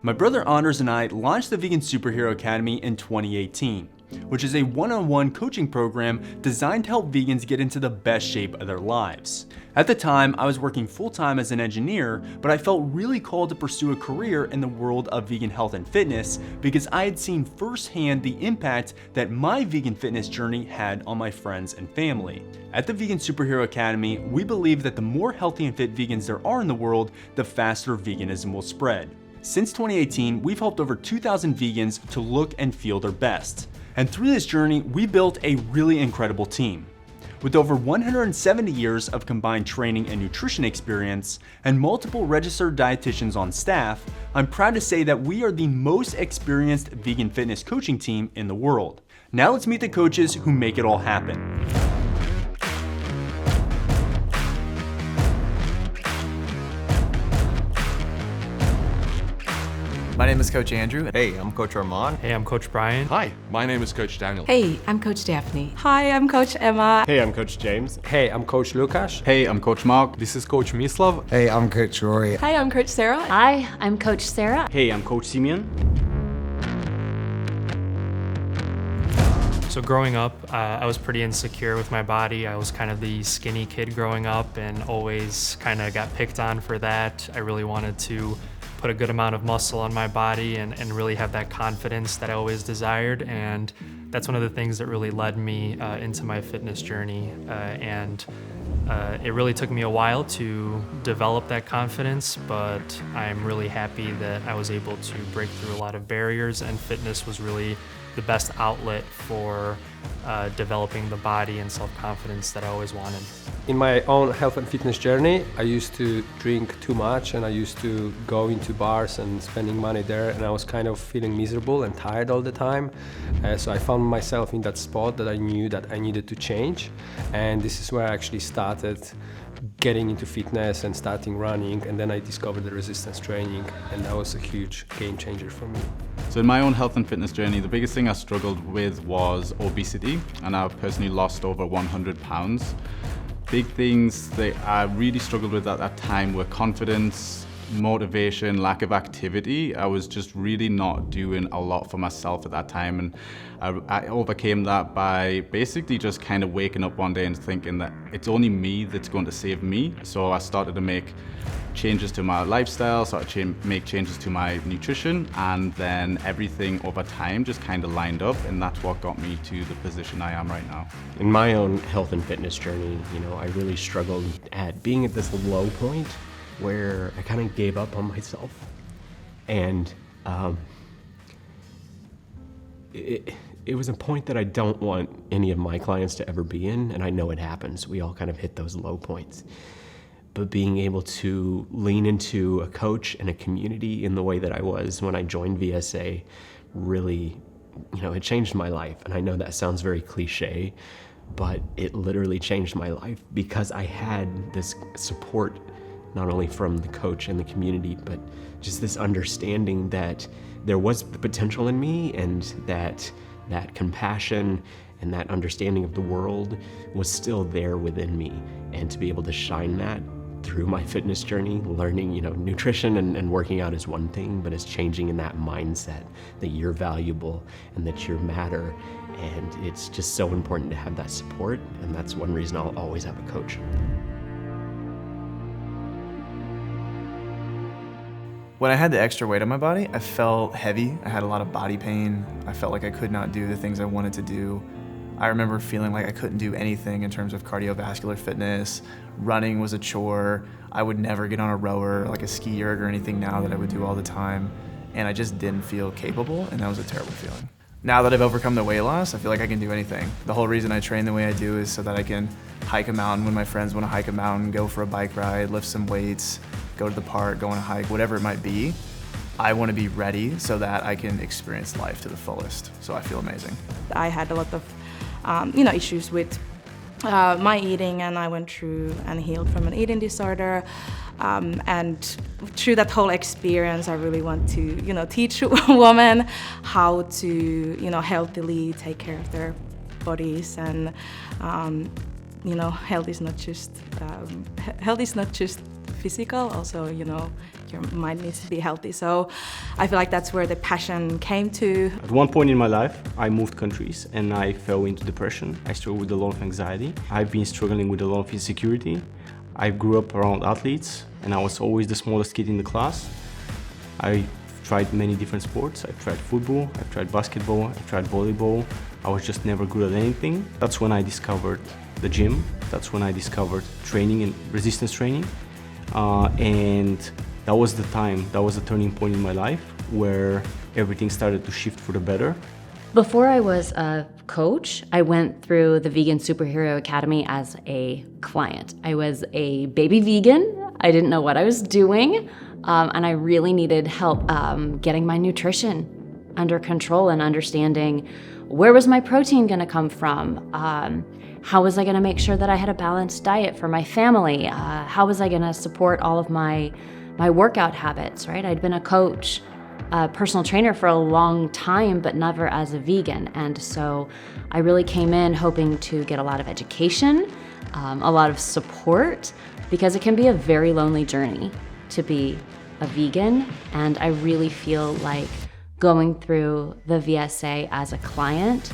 My brother Anders and I launched the Vegan Superhero Academy in 2018, which is a one-on-one coaching program designed to help vegans get into the best shape of their lives. At the time, I was working full-time as an engineer, but I felt really called to pursue a career in the world of vegan health and fitness because I had seen firsthand the impact that my vegan fitness journey had on my friends and family. At the Vegan Superhero Academy, we believe that the more healthy and fit vegans there are in the world, the faster veganism will spread. Since 2018, we've helped over 2,000 vegans to look and feel their best. And through this journey, we built a really incredible team. With over 170 years of combined training and nutrition experience and multiple registered dietitians on staff, I'm proud to say that we are the most experienced vegan fitness coaching team in the world. Now let's meet the coaches who make it all happen. My name is Coach Andrew. Hey, I'm Coach Armand. Hey, I'm Coach Brian. Hi, my name is Coach Daniel. Hey, I'm Coach Daphne. Hi, I'm Coach Emma. Hey, I'm Coach James. Hey, I'm Coach Lukasz. Hey, I'm Coach Mark. This is Coach Mislav. Hey, I'm Coach Rory. Hi, I'm Coach Sarah. Hi, I'm Coach Sarah. Hey, I'm Coach Simeon. So growing up, I was pretty insecure with my body. I was kind of the skinny kid growing up and always kind of got picked on for that. I really wanted to put a good amount of muscle on my body and really have that confidence that I always desired. And that's one of the things that really led me into my fitness journey. It really took me a while to develop that confidence, but I'm really happy that I was able to break through a lot of barriers, and fitness was really the best outlet for developing the body and self-confidence that I always wanted. In my own health and fitness journey, I used to drink too much and I used to go into bars and spending money there, and I was kind of feeling miserable and tired all the time. So I found myself in that spot that I knew that I needed to change, and this is where I actually started getting into fitness and starting running, and then I discovered the resistance training, and that was a huge game changer for me. So in my own health and fitness journey, the biggest thing I struggled with was obesity, and I've personally lost over 100 pounds. Big things that I really struggled with at that time were confidence, motivation, lack of activity. I was just really not doing a lot for myself at that time, and I overcame that by basically just kind of waking up one day and thinking that it's only me that's going to save me. So I started to make changes to my lifestyle, started to make changes to my nutrition, and then everything over time just kind of lined up, and that's what got me to the position I am right now. In my own health and fitness journey, I really struggled at being at this low point where I kind of gave up on myself, and it was a point that I don't want any of my clients to ever be in, and I know it happens. We all kind of hit those low points. But being able to lean into a coach and a community in the way that I was when I joined VSA really, it changed my life. And I know that sounds very cliche, but it literally changed my life because I had this support not only from the coach and the community, but just this understanding that there was the potential in me, and that compassion and that understanding of the world was still there within me. And to be able to shine that through my fitness journey, learning, nutrition and working out is one thing, but it's changing in that mindset that you're valuable and that you matter. And it's just so important to have that support. And that's one reason I'll always have a coach. When I had the extra weight on my body, I felt heavy. I had a lot of body pain. I felt like I could not do the things I wanted to do. I remember feeling like I couldn't do anything in terms of cardiovascular fitness. Running was a chore. I would never get on a rower, like a ski erg or anything now that I would do all the time. And I just didn't feel capable, and that was a terrible feeling. Now that I've overcome the weight loss, I feel like I can do anything. The whole reason I train the way I do is so that I can hike a mountain when my friends want to hike a mountain, go for a bike ride, lift some weights, go to the park, go on a hike, whatever it might be. I want to be ready so that I can experience life to the fullest. So I feel amazing. I had a lot of issues with my eating, and I went through and healed from an eating disorder. And through that whole experience, I really want to, teach women how to, healthily take care of their bodies. And, health is not just physical. Also, your mind needs to be healthy. So I feel like that's where the passion came to. At one point in my life, I moved countries and I fell into depression. I struggled with a lot of anxiety. I've been struggling with a lot of insecurity. I grew up around athletes and I was always the smallest kid in the class. I tried many different sports. I've tried football, I've tried basketball, I've tried volleyball. I was just never good at anything. That's when I discovered the gym. That's when I discovered training and resistance training. And that was the time, that was the turning point in my life where everything started to shift for the better. Before I was a coach, I went through the Vegan Superhero Academy as a client. I was a baby vegan. I didn't know what I was doing, and I really needed help getting my nutrition under control and understanding where was my protein going to come from, how was I going to make sure that I had a balanced diet for my family, how was I going to support all of my workout habits, right? I'd been a coach, a personal trainer for a long time, but never as a vegan. And so I really came in hoping to get a lot of education, a lot of support, because it can be a very lonely journey to be a vegan. And I really feel like going through the VSA as a client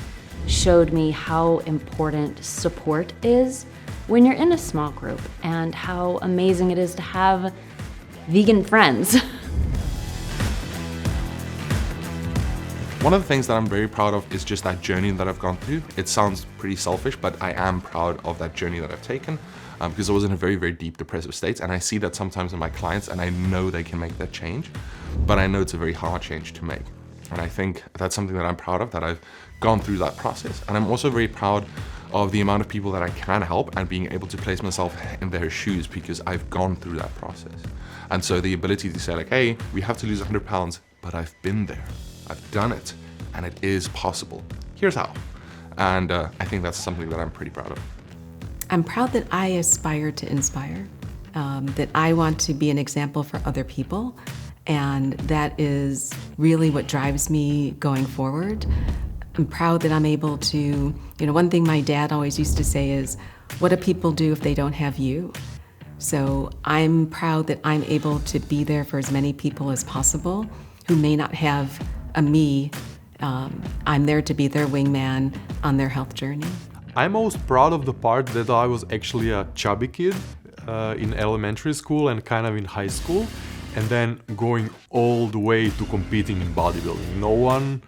showed me how important support is when you're in a small group and how amazing it is to have vegan friends. One of the things that I'm very proud of is just that journey that I've gone through. It sounds pretty selfish, but I am proud of that journey that I've taken because I was in a very, very deep depressive state. And I see that sometimes in my clients, and I know they can make that change, but I know it's a very hard change to make. And I think that's something that I'm proud of, that I've gone through that process. And I'm also very proud of the amount of people that I can help and being able to place myself in their shoes because I've gone through that process. And so the ability to say like, hey, we have to lose 100 pounds, but I've been there. I've done it, and it is possible. Here's how. And I think that's something that I'm pretty proud of. I'm proud that I aspire to inspire, that I want to be an example for other people, and that is really what drives me going forward. I'm proud that I'm able to, one thing my dad always used to say is, what do people do if they don't have you? So I'm proud that I'm able to be there for as many people as possible who may not have a me. I'm there to be their wingman on their health journey. I'm most proud of the part that I was actually a chubby kid in elementary school and kind of in high school, and then going all the way to competing in bodybuilding. No one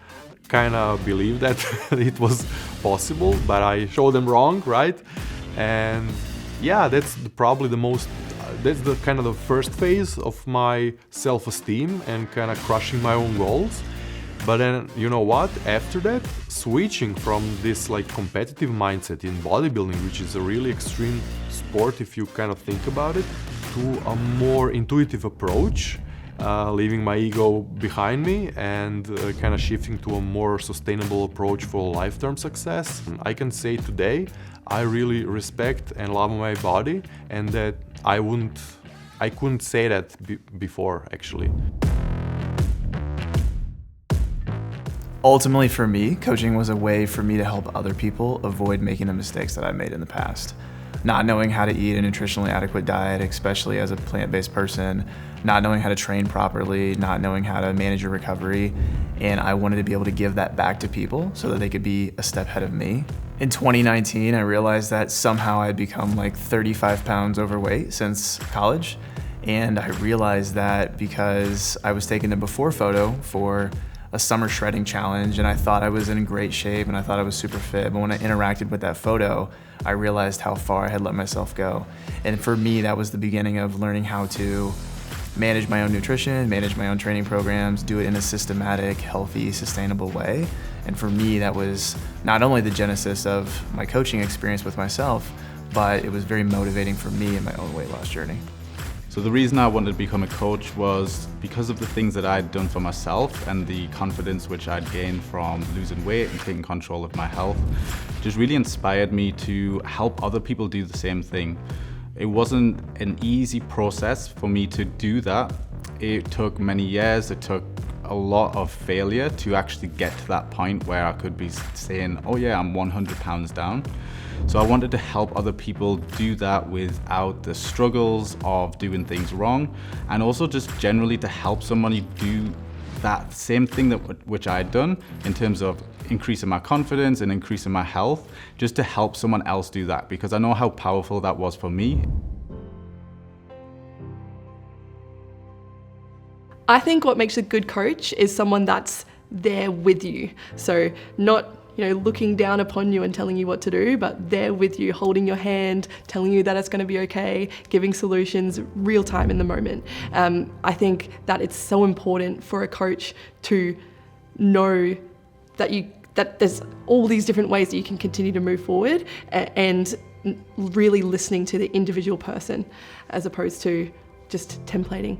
kind of believed that it was possible, but I showed them wrong, right? And yeah, that's probably the most, that's the kind of the first phase of my self-esteem and kind of crushing my own goals. But then, you know what? After that, switching from this like competitive mindset in bodybuilding, which is a really extreme sport if you kind of think about it, to a more intuitive approach, leaving my ego behind me and kind of shifting to a more sustainable approach for lifetime success. I can say today, I really respect and love my body, and that I couldn't say that before actually. Ultimately for me, coaching was a way for me to help other people avoid making the mistakes that I made in the past. Not knowing how to eat a nutritionally adequate diet, especially as a plant-based person, not knowing how to train properly, not knowing how to manage your recovery, and I wanted to be able to give that back to people so that they could be a step ahead of me. In 2019, I realized that somehow I'd become like 35 pounds overweight since college, and I realized that because I was taking a before photo for a summer shredding challenge, and I thought I was in great shape and I thought I was super fit, but when I interacted with that photo, I realized how far I had let myself go. And for me, that was the beginning of learning how to manage my own nutrition, manage my own training programs, do it in a systematic, healthy, sustainable way. And for me, that was not only the genesis of my coaching experience with myself, but it was very motivating for me in my own weight loss journey. So the reason I wanted to become a coach was because of the things that I'd done for myself and the confidence which I'd gained from losing weight and taking control of my health. Just really inspired me to help other people do the same thing. It wasn't an easy process for me to do that. It took many years, it took a lot of failure to actually get to that point where I could be saying, oh yeah, I'm 100 pounds down. So I wanted to help other people do that without the struggles of doing things wrong, and also just generally to help somebody do that same thing which I had done in terms of increasing my confidence and increasing my health, just to help someone else do that, because I know how powerful that was for me. I think what makes a good coach is someone that's there with you. So not, looking down upon you and telling you what to do, but there with you, holding your hand, telling you that it's going to be okay, giving solutions real time in the moment. I think that it's so important for a coach to know that there's all these different ways that you can continue to move forward, and really listening to the individual person as opposed to just templating.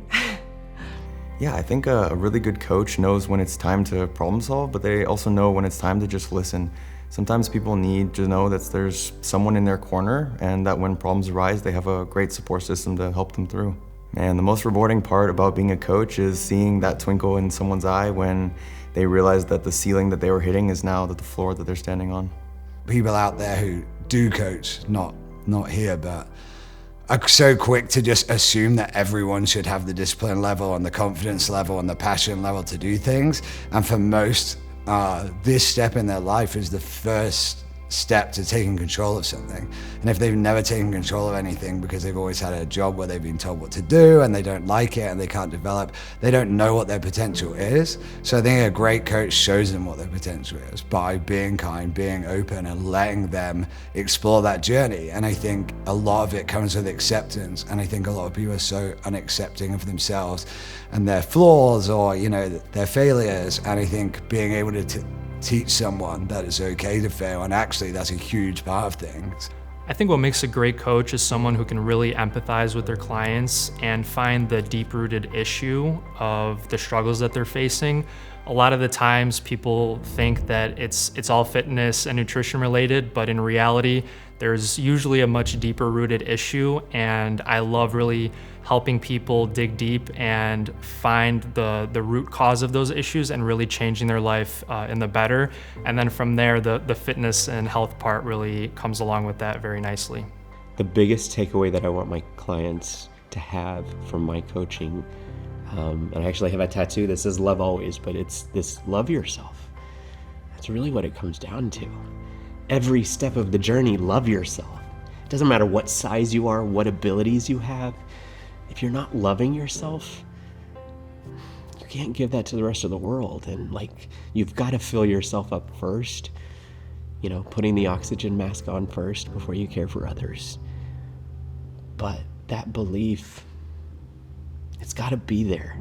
Yeah, I think a really good coach knows when it's time to problem solve, but they also know when it's time to just listen. Sometimes people need to know that there's someone in their corner, and that when problems arise, they have a great support system to help them through. And the most rewarding part about being a coach is seeing that twinkle in someone's eye when they realize that the ceiling that they were hitting is now the floor that they're standing on. People out there who do coach, not here, but are so quick to just assume that everyone should have the discipline level and the confidence level and the passion level to do things. And for most, this step in their life is the first step to taking control of something. And if they've never taken control of anything because they've always had a job where they've been told what to do and they don't like it and they can't develop, they don't know what their potential is. So I think a great coach shows them what their potential is by being kind, being open, and letting them explore that journey. And I think a lot of it comes with acceptance, and I think a lot of people are so unaccepting of themselves and their flaws or their failures. And I think being able to teach someone that it's okay to fail, and actually that's a huge part of things. I think what makes a great coach is someone who can really empathize with their clients and find the deep-rooted issue of the struggles that they're facing. A lot of the times people think that it's all fitness and nutrition related, but in reality, there's usually a much deeper rooted issue, and I love really helping people dig deep and find the root cause of those issues and really changing their life in the better. And then from there, the fitness and health part really comes along with that very nicely. The biggest takeaway that I want my clients to have from my coaching, and I actually have a tattoo that says love always, but it's this love yourself. That's really what it comes down to. Every step of the journey, love yourself. It doesn't matter what size you are, what abilities you have. If you're not loving yourself, you can't give that to the rest of the world. And you've got to fill yourself up first, putting the oxygen mask on first before you care for others. But that belief, it's got to be there.